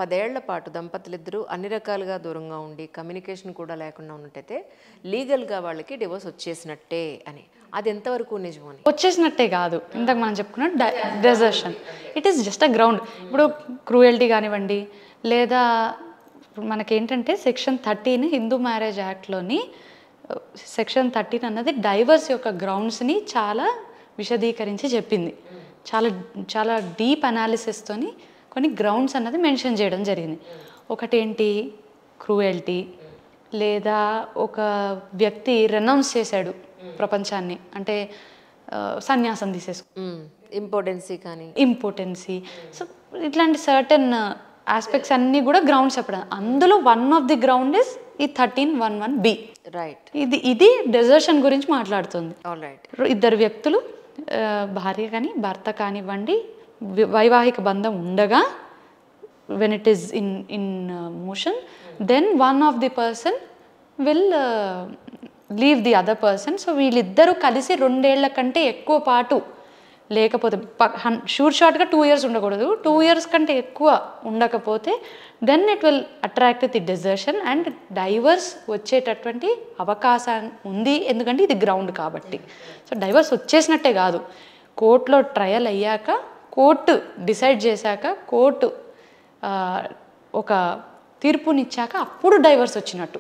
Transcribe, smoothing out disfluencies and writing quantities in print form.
10 ఏళ్ల పాటు దంపతులిద్దరూ అన్ని రకాలుగా దూరంగా ఉండి కమ్యూనికేషన్ కూడా లేకుండా ఉన్నట్టయితే లీగల్గా వాళ్ళకి డివోర్స్ వచ్చేసినట్టే అని, అది ఎంతవరకు నిజమని? వచ్చేసినట్టే కాదు, ఇందాక మనం చెప్పుకున్న desertion it is just a ground. ఇప్పుడు క్రూయల్టీ కానివ్వండి, లేదా ఇప్పుడు మనకేంటంటే సెక్షన్ 13 హిందూ మ్యారేజ్ యాక్ట్లోని సెక్షన్ 13 అన్నది డైవర్స్ యొక్క గ్రౌండ్స్ని చాలా విశదీకరించి చెప్పింది. చాలా చాలా డీప్ అనాలిసిస్తోని కొన్ని గ్రౌండ్స్ అన్నది మెన్షన్ చేయడం జరిగింది. ఒకటేంటి, క్రూయల్టీ, లేదా ఒక వ్యక్తి రెనౌన్స్ చేశాడు ప్రపంచాన్ని, అంటే సన్యాసం తీసేసుకో, ఇంపార్టెన్సీ. సో ఇట్లాంటి సర్టన్ ఆస్పెక్ట్స్ అన్నీ కూడా గ్రౌండ్స్ చెప్పడం. అందులో one of the ground is ఈ 13(1)(b). రైట్. ఇది డెజర్షన్ గురించి మాట్లాడుతుంది. ఆల్రైట్. ఇద్దరు వ్యక్తులు, భార్య కానీ భర్త కానివ్వండి, వైవాహిక బంధం ఉండగా when it is in motion, then one of the person will leave the other person. So వీళ్ళిద్దరూ కలిసి 2 ఏళ్ల కంటే ఎక్కువ పాటు లేకపోతే, షూర్ షార్ట్గా 2 years ఉండకూడదు, 2 years కంటే ఎక్కువ ఉండకపోతే then it will attract the desertion and divorce వచ్చేటటువంటి అవకాశం ఉంది. ఎందుకంటే ఇది గ్రౌండ్ కాబట్టి. సో డైవర్స్ వచ్చేసినట్టే కాదు, కోర్టులో ట్రయల్ అయ్యాక, కోర్టు డిసైడ్ చేశాక, కోర్టు ఒక తీర్పునిచ్చాక అప్పుడు డైవర్స్ వచ్చినట్టు.